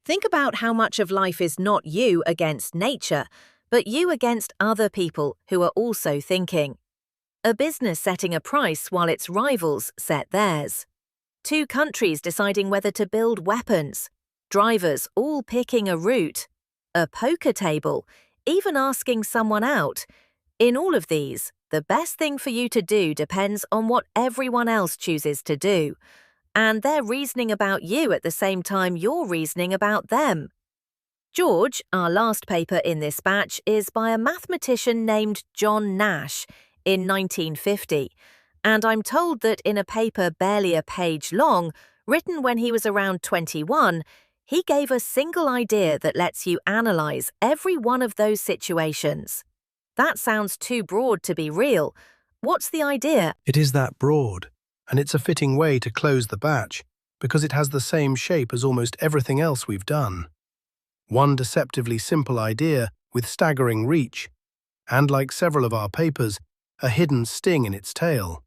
Think about how much of life is not you against nature, but you against other people who are also thinking. A business setting a price while its rivals set theirs. Two countries deciding whether to build weapons. Drivers all picking a route. A poker table, even asking someone out. In all of these, the best thing for you to do depends on what everyone else chooses to do. And they're reasoning about you at the same time you're reasoning about them. George, our last paper in this batch, is by a mathematician named John Nash in 1950, and I'm told that in a paper barely a page long, written when he was around 21, he gave a single idea that lets you analyze every one of those situations. That sounds too broad to be real. What's the idea? It is that broad, and it's a fitting way to close the batch because it has the same shape as almost everything else we've done. One deceptively simple idea with staggering reach, and like several of our papers, a hidden sting in its tail.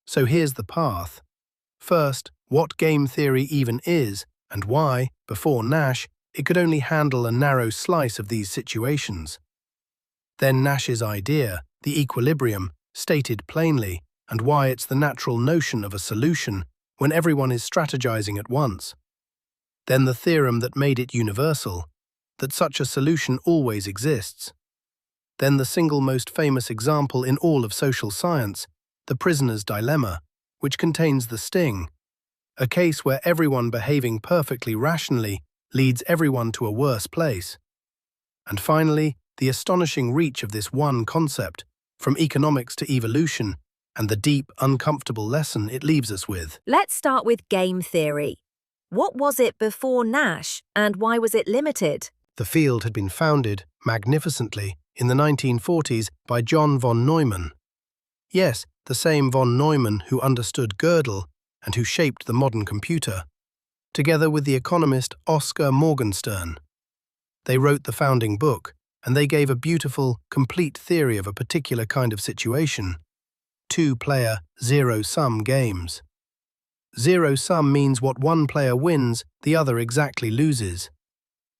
So here's the path. First, what game theory even is, and why, before Nash, it could only handle a narrow slice of these situations. Then Nash's idea, the equilibrium, stated plainly, and why it's the natural notion of a solution when everyone is strategizing at once. Then the theorem that made it universal, that such a solution always exists. Then the single most famous example in all of social science, the prisoner's dilemma, which contains the sting, a case where everyone behaving perfectly rationally leads everyone to a worse place. And finally, the astonishing reach of this one concept, from economics to evolution, and the deep, uncomfortable lesson it leaves us with. Let's start with game theory. What was it before Nash, and why was it limited? The field had been founded, magnificently, in the 1940s by John von Neumann. Yes, the same von Neumann who understood Gödel and who shaped the modern computer, together with the economist Oscar Morgenstern. They wrote the founding book, and they gave a beautiful, complete theory of a particular kind of situation: two-player, zero-sum games. Zero-sum means what one player wins, the other exactly loses.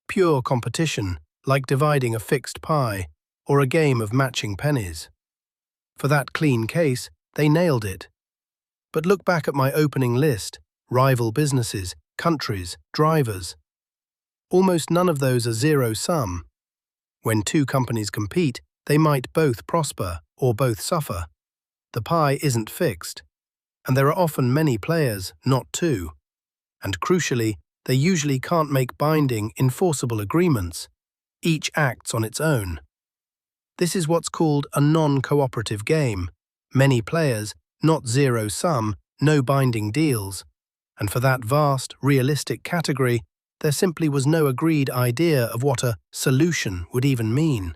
Pure competition, like dividing a fixed pie, or a game of matching pennies. For that clean case, they nailed it. But look back at my opening list: rival businesses, countries, drivers. Almost none of those are zero-sum. When two companies compete, they might both prosper or both suffer. The pie isn't fixed, and there are often many players, not two. And crucially, they usually can't make binding, enforceable agreements. Each acts on its own. This is what's called a non-cooperative game. Many players, not zero-sum, no binding deals. And for that vast, realistic category, there simply was no agreed idea of what a solution would even mean.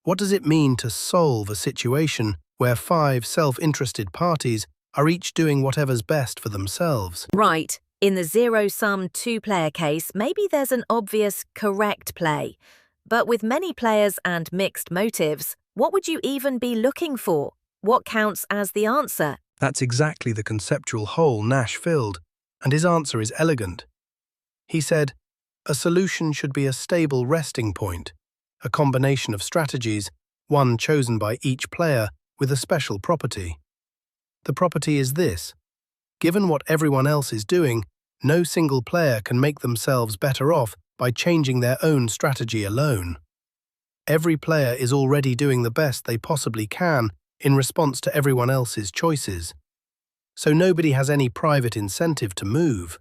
What does it mean to solve a situation where five self-interested parties are each doing whatever's best for themselves? Right. In the zero-sum two-player case, maybe there's an obvious correct play. But with many players and mixed motives, what would you even be looking for? What counts as the answer? That's exactly the conceptual hole Nash filled, and his answer is elegant. He said, a solution should be a stable resting point, a combination of strategies, one chosen by each player with a special property. The property is this: given what everyone else is doing, no single player can make themselves better off by changing their own strategy alone. Every player is already doing the best they possibly can in response to everyone else's choices. So nobody has any private incentive to move.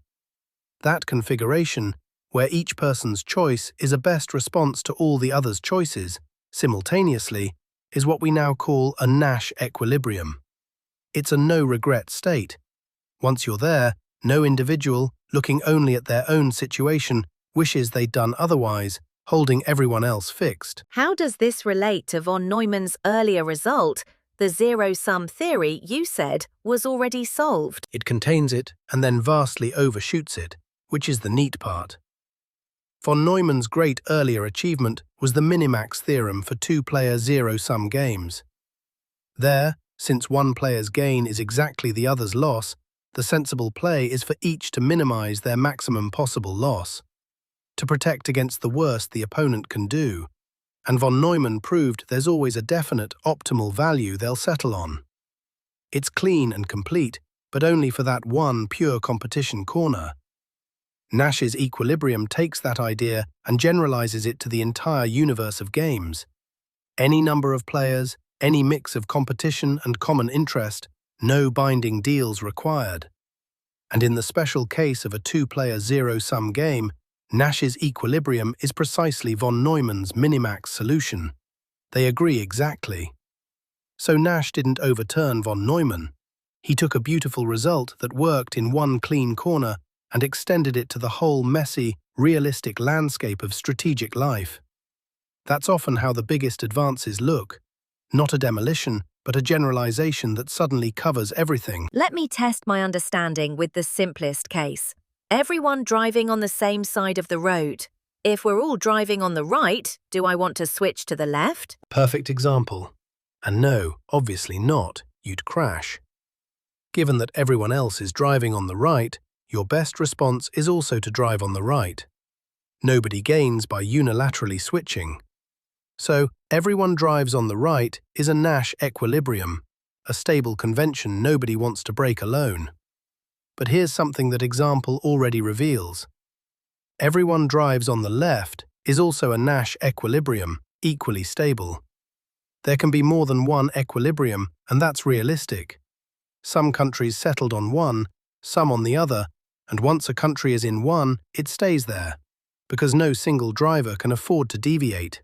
That configuration, where each person's choice is a best response to all the others' choices, simultaneously, is what we now call a Nash equilibrium. It's a no-regret state. Once you're there, no individual, looking only at their own situation, wishes they'd done otherwise, holding everyone else fixed. How does this relate to von Neumann's earlier result? The zero-sum theory, you said, was already solved. It contains it and then vastly overshoots it, which is the neat part. Von Neumann's great earlier achievement was the minimax theorem for two-player zero-sum games. There, since one player's gain is exactly the other's loss, the sensible play is for each to minimize their maximum possible loss. to protect against the worst the opponent can do, and von Neumann proved there's always a definite, optimal value they'll settle on. It's clean and complete, but only for that one pure competition corner. Nash's equilibrium takes that idea and generalizes it to the entire universe of games. Any number of players, any mix of competition and common interest, no binding deals required. And in the special case of a two-player zero-sum game, Nash's equilibrium is precisely von Neumann's minimax solution. They agree exactly. So Nash didn't overturn von Neumann. He took a beautiful result that worked in one clean corner and extended it to the whole messy, realistic landscape of strategic life. That's often how the biggest advances look. Not a demolition, but a generalization that suddenly covers everything. Let me test my understanding with the simplest case. Everyone driving on the same side of the road. If we're all driving on the right, do I want to switch to the left? Perfect example. And no, obviously not. You'd crash. Given that everyone else is driving on the right, your best response is also to drive on the right. Nobody gains by unilaterally switching. So, everyone drives on the right is a Nash equilibrium, a stable convention nobody wants to break alone. But here's something that example already reveals. Everyone drives on the left is also a Nash equilibrium, equally stable. There can be more than one equilibrium, and that's realistic. Some countries settled on one, some on the other, and once a country is in one, it stays there, because no single driver can afford to deviate.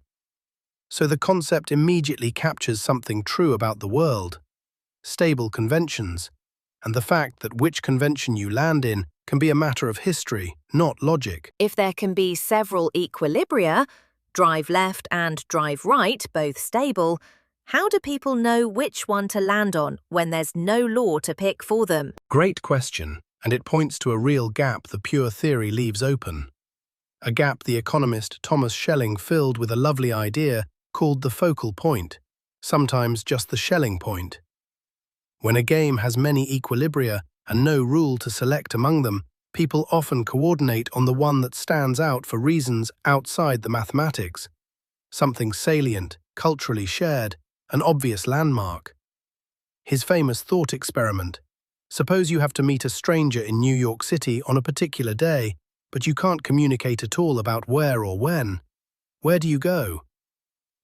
So the concept immediately captures something true about the world: stable conventions, and the fact that which convention you land in can be a matter of history, not logic. If there can be several equilibria, drive left and drive right, both stable, how do people know which one to land on when there's no law to pick for them? Great question, and it points to a real gap the pure theory leaves open. A gap the economist Thomas Schelling filled with a lovely idea called the focal point, sometimes just the Schelling point. When a game has many equilibria and no rule to select among them, people often coordinate on the one that stands out for reasons outside the mathematics. Something salient, culturally shared, an obvious landmark. His famous thought experiment: suppose you have to meet a stranger in New York City on a particular day, but you can't communicate at all about where or when. Where do you go?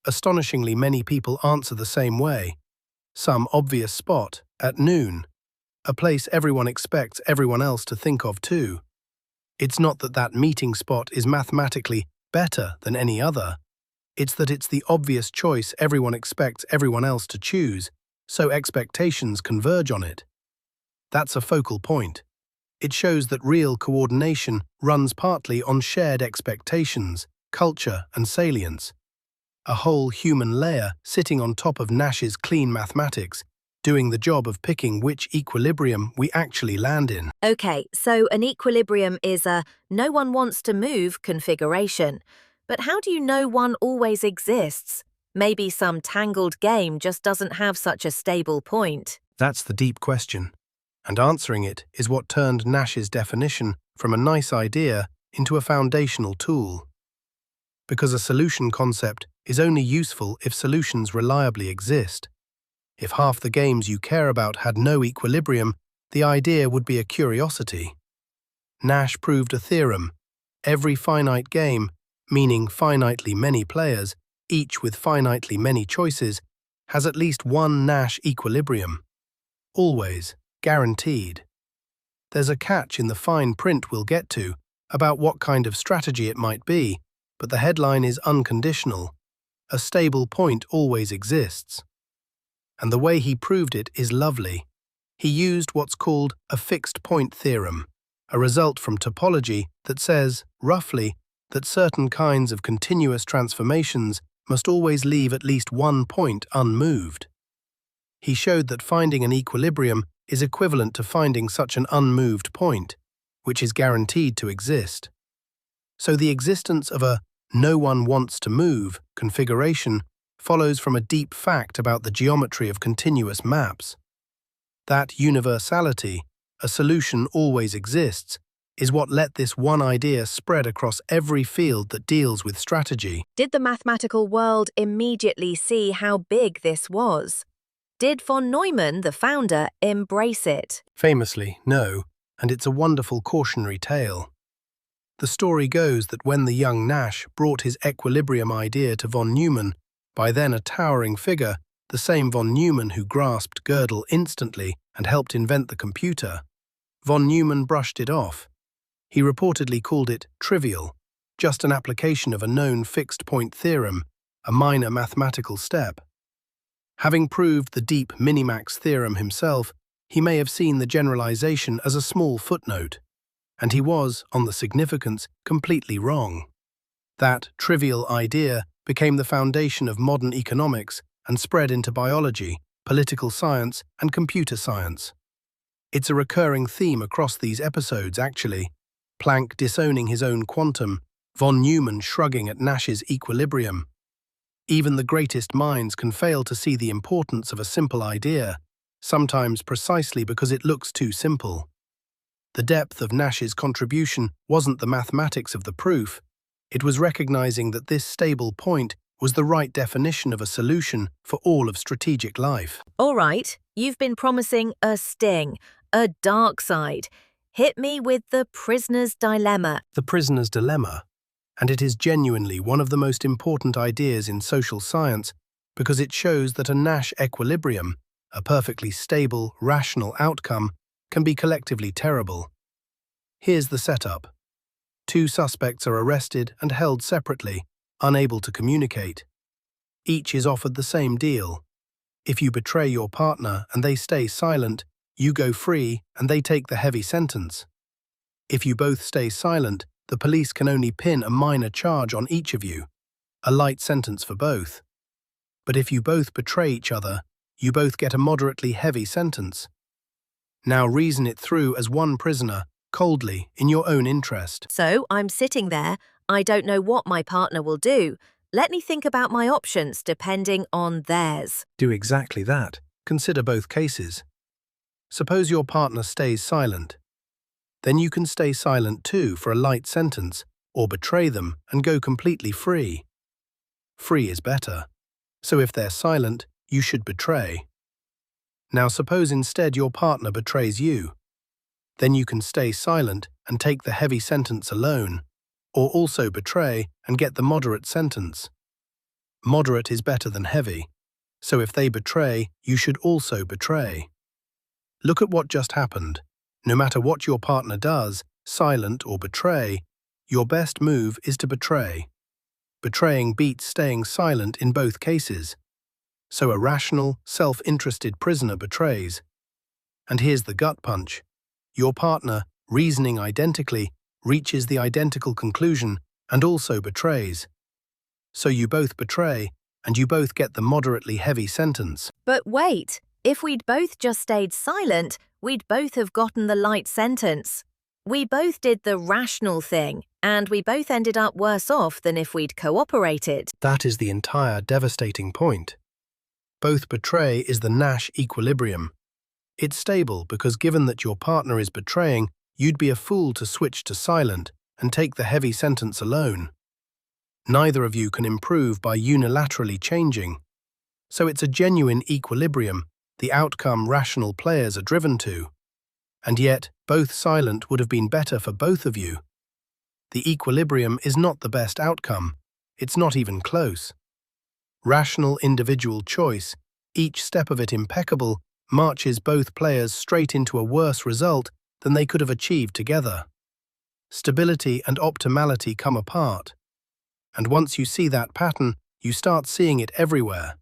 Astonishingly many people answer the same way. Some obvious spot, at noon. A place everyone expects everyone else to think of too. It's not that that meeting spot is mathematically better than any other. It's that it's the obvious choice everyone expects everyone else to choose, so expectations converge on it. That's a focal point. It shows that real coordination runs partly on shared expectations, culture, and salience. A whole human layer sitting on top of Nash's clean mathematics, doing the job of picking which equilibrium we actually land in. Okay, so an equilibrium is a no one wants to move configuration. But how do you know one always exists? Maybe some tangled game just doesn't have such a stable point. That's the deep question. And answering it is what turned Nash's definition from a nice idea into a foundational tool. Because a solution concept is only useful if solutions reliably exist. If half the games you care about had no equilibrium, the idea would be a curiosity. Nash proved a theorem. Every finite game, meaning finitely many players, each with finitely many choices, has at least one Nash equilibrium. Always, guaranteed. There's a catch in the fine print we'll get to about what kind of strategy it might be, but the headline is unconditional. A stable point always exists. And the way he proved it is lovely. He used what's called a fixed point theorem, a result from topology that says, roughly, that certain kinds of continuous transformations must always leave at least one point unmoved. He showed that finding an equilibrium is equivalent to finding such an unmoved point, which is guaranteed to exist. So the existence of a no one wants to move configuration follows from a deep fact about the geometry of continuous maps. That universality, a solution always exists, is what let this one idea spread across every field that deals with strategy. Did the mathematical world immediately see how big this was? Did von Neumann, the founder, embrace it? Famously, no, and it's a wonderful cautionary tale. The story goes that when the young Nash brought his equilibrium idea to von Neumann, by then a towering figure, the same von Neumann who grasped Gödel instantly and helped invent the computer, von Neumann brushed it off. He reportedly called it trivial, just an application of a known fixed-point theorem, a minor mathematical step. Having proved the deep minimax theorem himself, he may have seen the generalization as a small footnote, and he was, on the significance, completely wrong. That trivial idea became the foundation of modern economics and spread into biology, political science, and computer science. It's a recurring theme across these episodes, actually. Planck disowning his own quantum, von Neumann shrugging at Nash's equilibrium. Even the greatest minds can fail to see the importance of a simple idea, sometimes precisely because it looks too simple. The depth of Nash's contribution wasn't the mathematics of the proof, it was recognizing that this stable point was the right definition of a solution for all of strategic life. All right, you've been promising a sting, a dark side. Hit me with the prisoner's dilemma. The prisoner's dilemma, and it is genuinely one of the most important ideas in social science because it shows that a Nash equilibrium, a perfectly stable, rational outcome, can be collectively terrible. Here's the setup. Two suspects are arrested and held separately, unable to communicate. Each is offered the same deal. If you betray your partner and they stay silent, you go free and they take the heavy sentence. If you both stay silent, the police can only pin a minor charge on each of you, a light sentence for both. But if you both betray each other, you both get a moderately heavy sentence. Now reason it through as one prisoner, coldly, in your own interest. So I'm sitting there, I don't know what my partner will do. Let me think about my options depending on theirs. Do exactly that. Consider both cases. Suppose your partner stays silent. Then you can stay silent too for a light sentence, or betray them and go completely free. Free is better. So if they're silent, you should betray. Now suppose instead your partner betrays you. Then you can stay silent and take the heavy sentence alone, or also betray and get the moderate sentence. Moderate is better than heavy, so if they betray, you should also betray. Look at what just happened. No matter what your partner does, silent or betray, your best move is to betray. Betraying beats staying silent in both cases. So a rational, self-interested prisoner betrays. And here's the gut punch. Your partner, reasoning identically, reaches the identical conclusion and also betrays. So you both betray, and you both get the moderately heavy sentence. But wait, if we'd both just stayed silent, we'd both have gotten the light sentence. We both did the rational thing, and we both ended up worse off than if we'd cooperated. That is the entire devastating point. Both betray is the Nash equilibrium. It's stable because given that your partner is betraying, you'd be a fool to switch to silent and take the heavy sentence alone. Neither of you can improve by unilaterally changing. So it's a genuine equilibrium, the outcome rational players are driven to. And yet, both silent would have been better for both of you. The equilibrium is not the best outcome. It's not even close. Rational individual choice, each step of it impeccable, marches both players straight into a worse result than they could have achieved together. Stability and optimality come apart. And once you see that pattern, you start seeing it everywhere.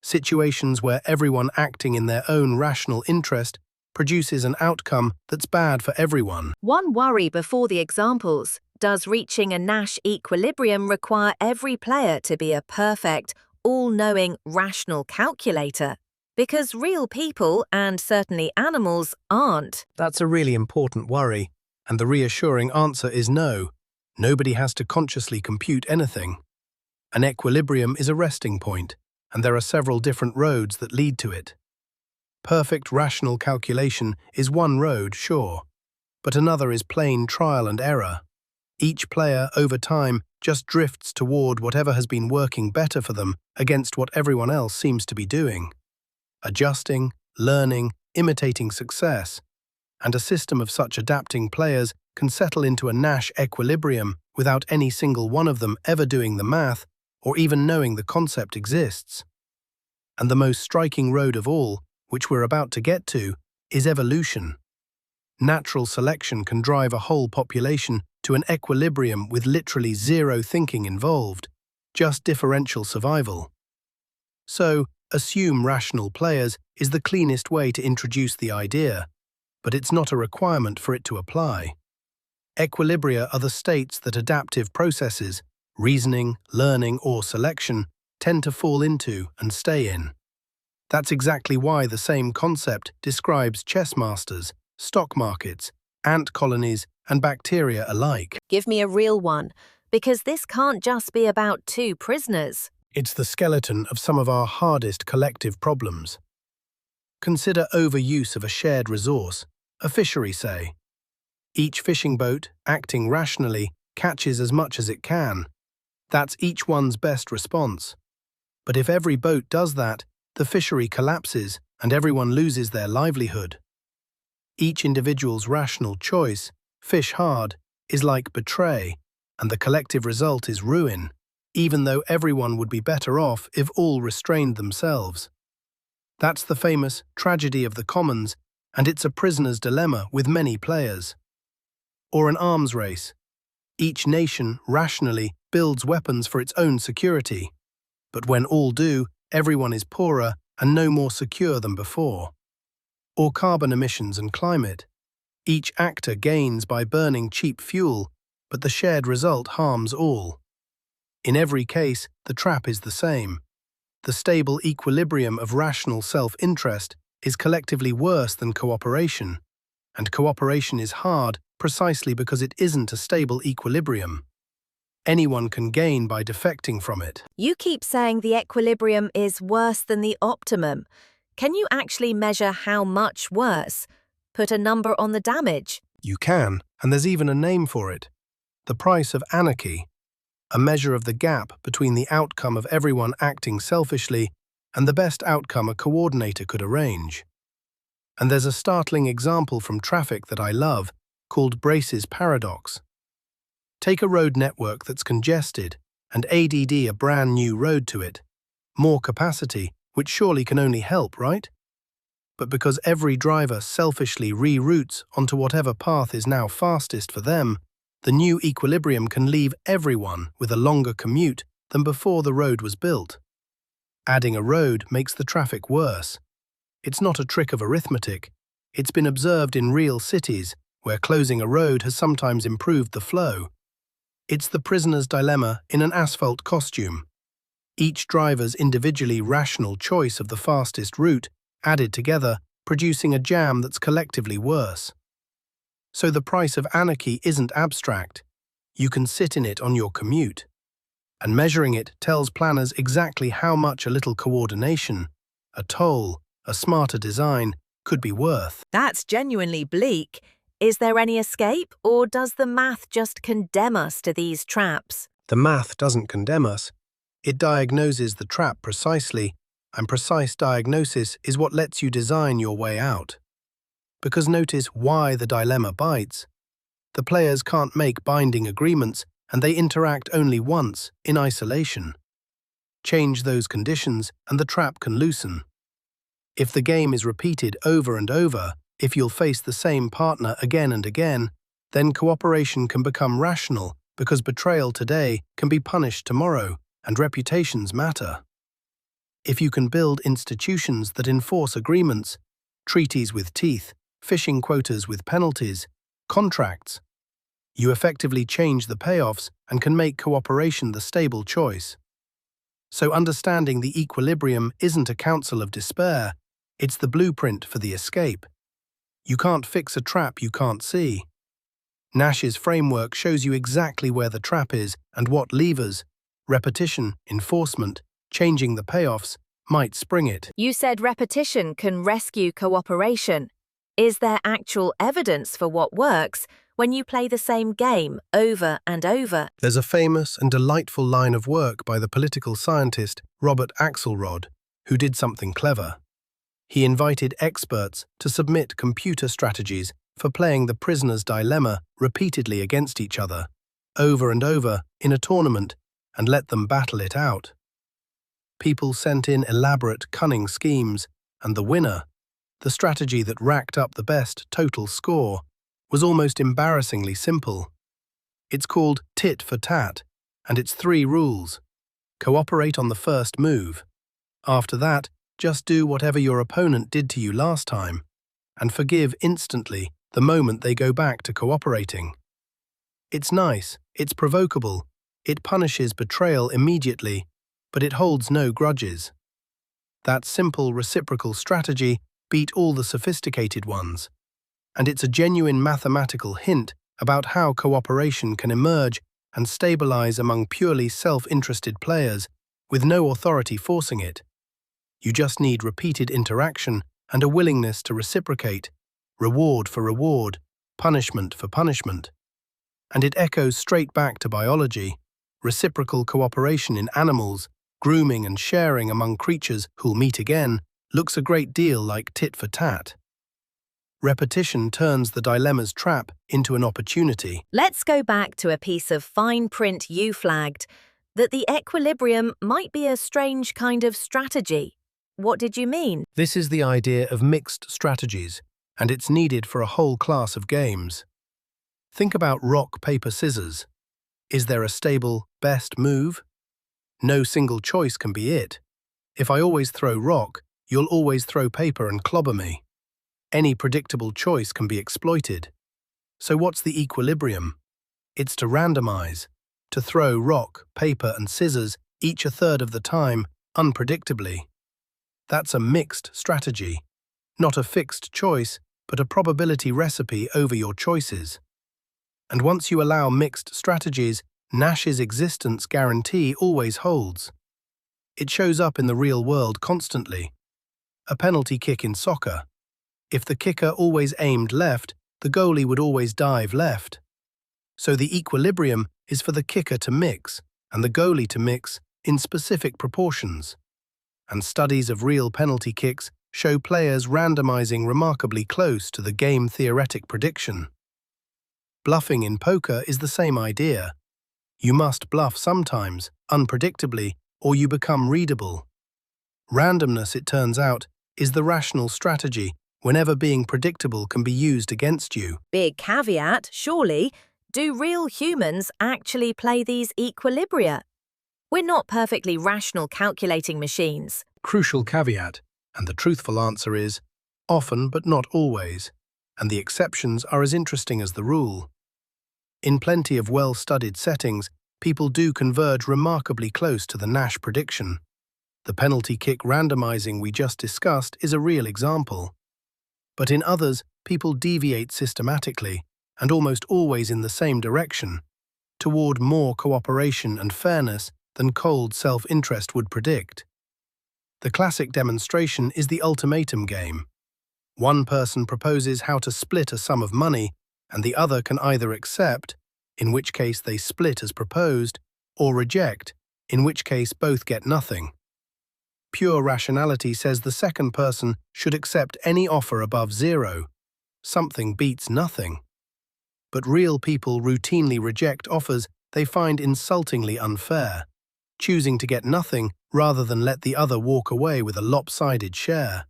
Situations where everyone acting in their own rational interest produces an outcome that's bad for everyone. One worry before the examples. Does reaching a Nash equilibrium require every player to be a perfect, all-knowing, rational calculator? Because real people, and certainly animals, aren't. That's a really important worry, and the reassuring answer is no. Nobody has to consciously compute anything. An equilibrium is a resting point, and there are several different roads that lead to it. Perfect rational calculation is one road, sure, but another is plain trial and error. Each player, over time, just drifts toward whatever has been working better for them against what everyone else seems to be doing. Adjusting, learning, imitating success, and a system of such adapting players can settle into a Nash equilibrium without any single one of them ever doing the math or even knowing the concept exists. And the most striking road of all, which we're about to get to, is evolution. Natural selection can drive a whole population to an equilibrium with literally zero thinking involved, just differential survival. So, assume rational players is the cleanest way to introduce the idea, but it's not a requirement for it to apply. Equilibria are the states that adaptive processes, reasoning, learning, or selection, tend to fall into and stay in. That's exactly why the same concept describes chess masters, stock markets, ant colonies, and bacteria alike. Give me a real one, because this can't just be about two prisoners. It's the skeleton of some of our hardest collective problems. Consider overuse of a shared resource, a fishery, say. Each fishing boat, acting rationally, catches as much as it can. That's each one's best response. But if every boat does that, the fishery collapses and everyone loses their livelihood. Each individual's rational choice, fish hard, is like betray, and the collective result is ruin, even though everyone would be better off if all restrained themselves. That's the famous tragedy of the commons, and it's a prisoner's dilemma with many players. Or an arms race. Each nation, rationally, builds weapons for its own security. But when all do, everyone is poorer and no more secure than before. Or carbon emissions and climate. Each actor gains by burning cheap fuel, but the shared result harms all. In every case, the trap is the same. The stable equilibrium of rational self-interest is collectively worse than cooperation, and cooperation is hard precisely because it isn't a stable equilibrium. Anyone can gain by defecting from it. You keep saying the equilibrium is worse than the optimum. Can you actually measure how much worse? Put a number on the damage? You can, and there's even a name for it. The price of anarchy, a measure of the gap between the outcome of everyone acting selfishly and the best outcome a coordinator could arrange. And there's a startling example from traffic that I love, called Braess's paradox. Take a road network that's congested and ADD a brand new road to it. More capacity, which surely can only help, right? But because every driver selfishly reroutes onto whatever path is now fastest for them, the new equilibrium can leave everyone with a longer commute than before the road was built. Adding a road makes the traffic worse. It's not a trick of arithmetic. It's been observed in real cities, where closing a road has sometimes improved the flow. It's the prisoner's dilemma in an asphalt costume. Each driver's individually rational choice of the fastest route, added together, producing a jam that's collectively worse. So the price of anarchy isn't abstract. You can sit in it on your commute. And measuring it tells planners exactly how much a little coordination, a toll, a smarter design, could be worth. That's genuinely bleak. Is there any escape, or does the math just condemn us to these traps? The math doesn't condemn us. It diagnoses the trap precisely, and precise diagnosis is what lets you design your way out. Because notice why the dilemma bites. The players can't make binding agreements, and they interact only once, in isolation. Change those conditions, and the trap can loosen. If the game is repeated over and over, if you'll face the same partner again and again, then cooperation can become rational because betrayal today can be punished tomorrow, and reputations matter. If you can build institutions that enforce agreements, treaties with teeth, fishing quotas with penalties, contracts, you effectively change the payoffs and can make cooperation the stable choice. So understanding the equilibrium isn't a counsel of despair, it's the blueprint for the escape. You can't fix a trap you can't see. Nash's framework shows you exactly where the trap is and what levers, repetition, enforcement, changing the payoffs, might spring it. You said repetition can rescue cooperation. Is there actual evidence for what works when you play the same game over and over? There's a famous and delightful line of work by the political scientist Robert Axelrod, who did something clever. He invited experts to submit computer strategies for playing the prisoner's dilemma repeatedly against each other, over and over, in a tournament, and let them battle it out. People sent in elaborate, cunning schemes, and the winner, the strategy that racked up the best total score, was almost embarrassingly simple. It's called tit-for-tat, and it's 3 rules. Cooperate on the first move. After that, just do whatever your opponent did to you last time, and forgive instantly the moment they go back to cooperating. It's nice, it's provocable, it punishes betrayal immediately, but it holds no grudges. That simple reciprocal strategy beat all the sophisticated ones, and it's a genuine mathematical hint about how cooperation can emerge and stabilize among purely self-interested players with no authority forcing it. You just need repeated interaction and a willingness to reciprocate, reward for reward, punishment for punishment. And it echoes straight back to biology, reciprocal cooperation in animals, grooming and sharing among creatures who'll meet again, looks a great deal like tit-for-tat. Repetition turns the dilemma's trap into an opportunity. Let's go back to a piece of fine print you flagged, that the equilibrium might be a strange kind of strategy. What did you mean? This is the idea of mixed strategies, and it's needed for a whole class of games. Think about rock, paper, scissors. Is there a stable, best move? No single choice can be it. If I always throw rock, you'll always throw paper and clobber me. Any predictable choice can be exploited. So what's the equilibrium? It's to randomize, to throw rock, paper and scissors each a third of the time, unpredictably. That's a mixed strategy, not a fixed choice, but a probability recipe over your choices. And once you allow mixed strategies, Nash's existence guarantee always holds. It shows up in the real world constantly. A penalty kick in soccer. If the kicker always aimed left, the goalie would always dive left. So the equilibrium is for the kicker to mix and the goalie to mix in specific proportions. And studies of real penalty kicks show players randomizing remarkably close to the game-theoretic prediction. Bluffing in poker is the same idea. You must bluff sometimes, unpredictably, or you become readable. Randomness, it turns out, is the rational strategy whenever being predictable can be used against you. Big caveat, surely. Do real humans actually play these equilibria? We're not perfectly rational calculating machines. Crucial caveat, and the truthful answer is, often but not always, and the exceptions are as interesting as the rule. In plenty of well-studied settings, people do converge remarkably close to the Nash prediction. The penalty kick randomizing we just discussed is a real example. But in others, people deviate systematically, and almost always in the same direction, toward more cooperation and fairness than cold self-interest would predict. The classic demonstration is the ultimatum game. One person proposes how to split a sum of money, and the other can either accept, in which case they split as proposed, or reject, in which case both get nothing. Pure rationality says the second person should accept any offer above 0. Something beats nothing. But real people routinely reject offers they find insultingly unfair, choosing to get nothing rather than let the other walk away with a lopsided share.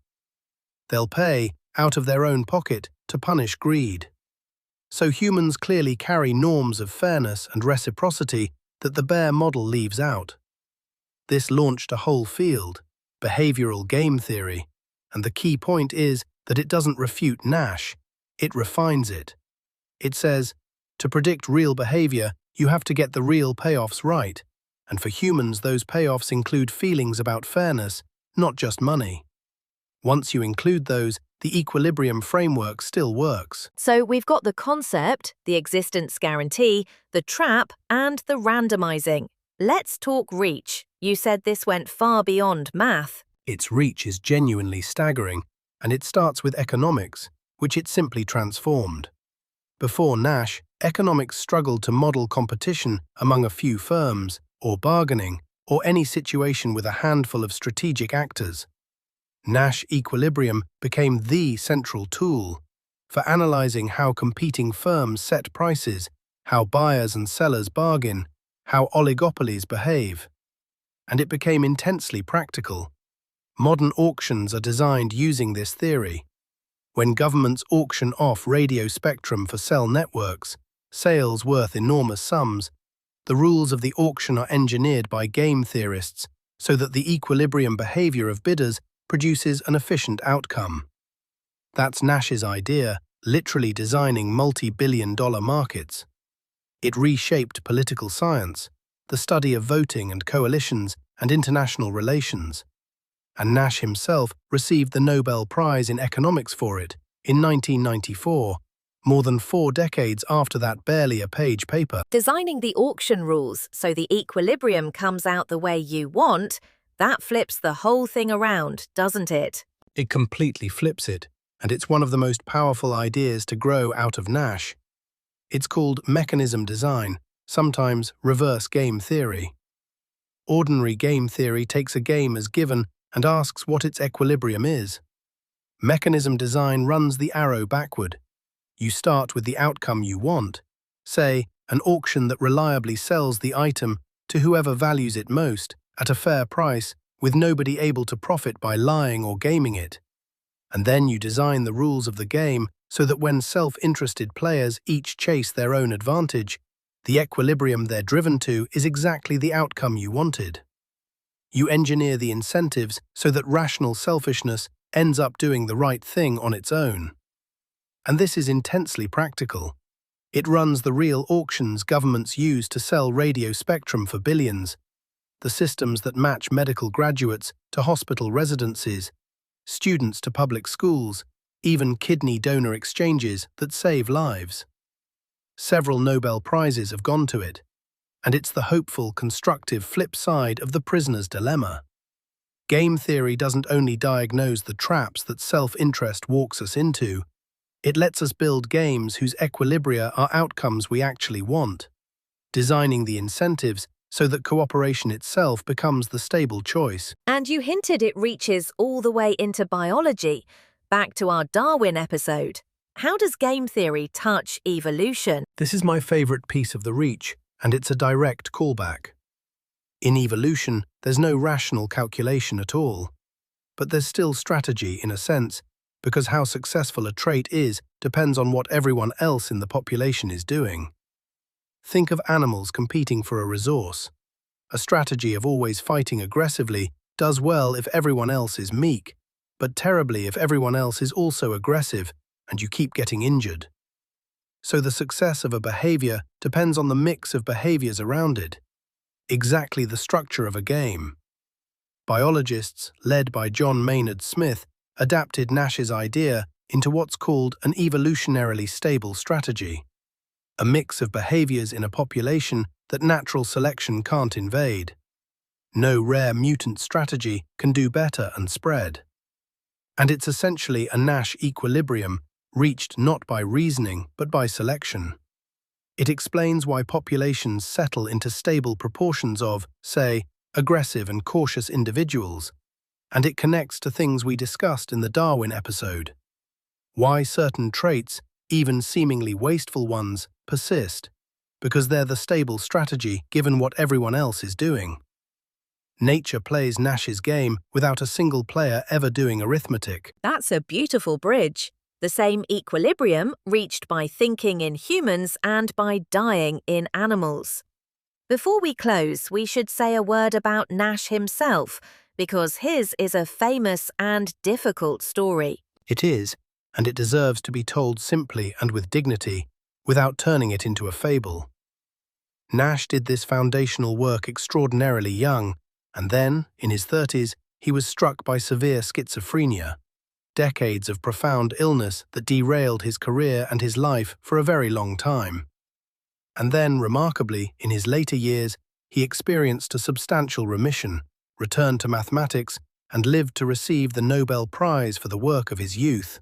They'll pay, out of their own pocket, to punish greed. So humans clearly carry norms of fairness and reciprocity that the Bear model leaves out. This launched a whole field, behavioral game theory, and the key point is that it doesn't refute Nash, it refines it. It says, to predict real behavior, you have to get the real payoffs right, and for humans those payoffs include feelings about fairness, not just money. Once you include those, the equilibrium framework still works. So we've got the concept, the existence guarantee, the trap, and the randomizing. Let's talk reach. You said this went far beyond math. Its reach is genuinely staggering, and it starts with economics. which it simply transformed. Before Nash, economics struggled to model competition among a few firms, or bargaining, or any situation with a handful of strategic actors. Nash equilibrium became the central tool for analyzing how competing firms set prices, how buyers and sellers bargain, how oligopolies behave. And it became intensely practical. Modern auctions are designed using this theory. When governments auction off radio spectrum for cell networks, sales worth enormous sums, the rules of the auction are engineered by game theorists so that the equilibrium behavior of bidders produces an efficient outcome. That's Nash's idea, literally designing multi-billion-dollar markets. It reshaped political science, the study of voting and coalitions and international relations. And Nash himself received the Nobel Prize in Economics for it in 1994, more than 4 decades after that barely a page paper. Designing the auction rules so the equilibrium comes out the way you want, that flips the whole thing around, doesn't it? It completely flips it, and it's one of the most powerful ideas to grow out of Nash. It's called mechanism design, sometimes reverse game theory. Ordinary game theory takes a game as given and asks what its equilibrium is. Mechanism design runs the arrow backward. You start with the outcome you want, say, an auction that reliably sells the item to whoever values it most, at a fair price, with nobody able to profit by lying or gaming it. And then you design the rules of the game so that when self-interested players each chase their own advantage, the equilibrium they're driven to is exactly the outcome you wanted. You engineer the incentives so that rational selfishness ends up doing the right thing on its own. And this is intensely practical. It runs the real auctions governments use to sell radio spectrum for billions, the systems that match medical graduates to hospital residencies, students to public schools, even kidney donor exchanges that save lives. Several Nobel Prizes have gone to it, and it's the hopeful, constructive flip side of the prisoner's dilemma. Game theory doesn't only diagnose the traps that self-interest walks us into, it lets us build games whose equilibria are outcomes we actually want, designing the incentives so that cooperation itself becomes the stable choice. And you hinted it reaches all the way into biology. Back to our Darwin episode. How does game theory touch evolution? This is my favorite piece of the reach, and it's a direct callback. In evolution, there's no rational calculation at all. But there's still strategy, in a sense, because how successful a trait is depends on what everyone else in the population is doing. Think of animals competing for a resource. A strategy of always fighting aggressively does well if everyone else is meek, but terribly if everyone else is also aggressive and you keep getting injured. So the success of a behavior depends on the mix of behaviors around it, exactly the structure of a game. Biologists, led by John Maynard Smith, adapted Nash's idea into what's called an evolutionarily stable strategy, a mix of behaviors in a population that natural selection can't invade. No rare mutant strategy can do better and spread. And it's essentially a Nash equilibrium reached not by reasoning but by selection. It explains why populations settle into stable proportions of, say, aggressive and cautious individuals, and it connects to things we discussed in the Darwin episode. Why certain traits, even seemingly wasteful ones, persist, because they're the stable strategy given what everyone else is doing. Nature plays Nash's game without a single player ever doing arithmetic. That's a beautiful bridge. The same equilibrium reached by thinking in humans and by dying in animals. Before we close, we should say a word about Nash himself, because his is a famous and difficult story. It is, and it deserves to be told simply and with dignity, without turning it into a fable. Nash did this foundational work extraordinarily young, and then, in his 30s, he was struck by severe schizophrenia, decades of profound illness that derailed his career and his life for a very long time. And then, remarkably, in his later years, he experienced a substantial remission, returned to mathematics, and lived to receive the Nobel Prize for the work of his youth.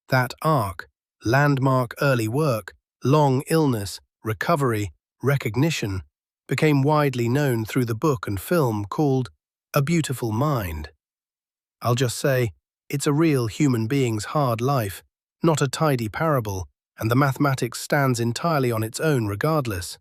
That arc, landmark early work, long illness, recovery, recognition, became widely known through the book and film called A Beautiful Mind. I'll just say, it's a real human being's hard life, not a tidy parable, and the mathematics stands entirely on its own regardless.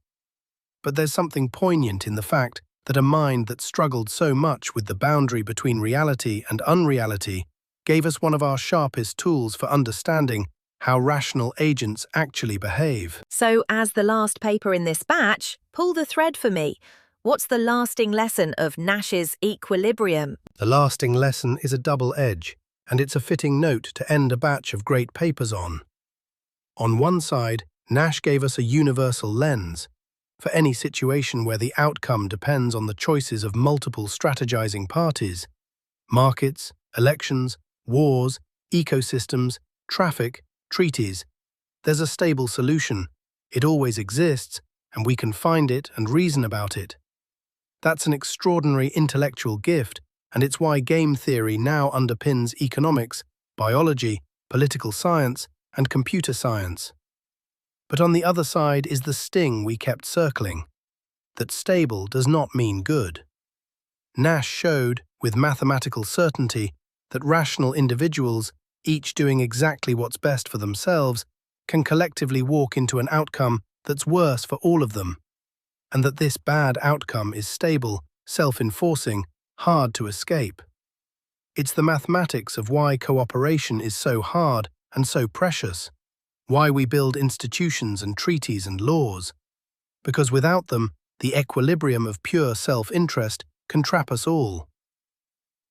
But there's something poignant in the fact that a mind that struggled so much with the boundary between reality and unreality gave us one of our sharpest tools for understanding how rational agents actually behave. So, as the last paper in this batch, pull the thread for me. What's the lasting lesson of Nash's equilibrium? The lasting lesson is a double edge, and it's a fitting note to end a batch of great papers on. On one side, Nash gave us a universal lens for any situation where the outcome depends on the choices of multiple strategizing parties: markets, elections, wars, ecosystems, traffic, treaties. There's a stable solution. It always exists, and we can find it and reason about it. That's an extraordinary intellectual gift, and it's why game theory now underpins economics, biology, political science, and computer science. But on the other side is the sting we kept circling, that stable does not mean good. Nash showed, with mathematical certainty, that rational individuals, each doing exactly what's best for themselves, can collectively walk into an outcome that's worse for all of them, and that this bad outcome is stable, self-enforcing, hard to escape. It's the mathematics of why cooperation is so hard and so precious, why we build institutions and treaties and laws, because without them, the equilibrium of pure self-interest can trap us all.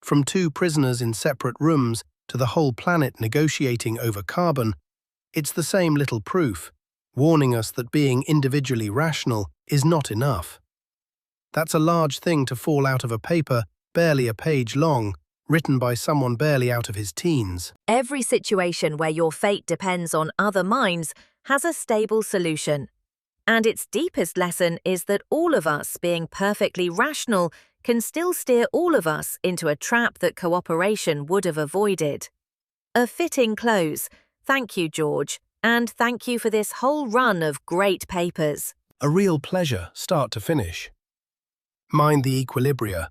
From two prisoners in separate rooms to the whole planet negotiating over carbon, it's the same little proof, warning us that being individually rational is not enough. That's a large thing to fall out of a paper barely a page long, written by someone barely out of his teens. Every situation where your fate depends on other minds has a stable solution. And its deepest lesson is that all of us, being perfectly rational, can still steer all of us into a trap that cooperation would have avoided. A fitting close. Thank you, George, and thank you for this whole run of great papers. A real pleasure, start to finish. Mind the equilibria,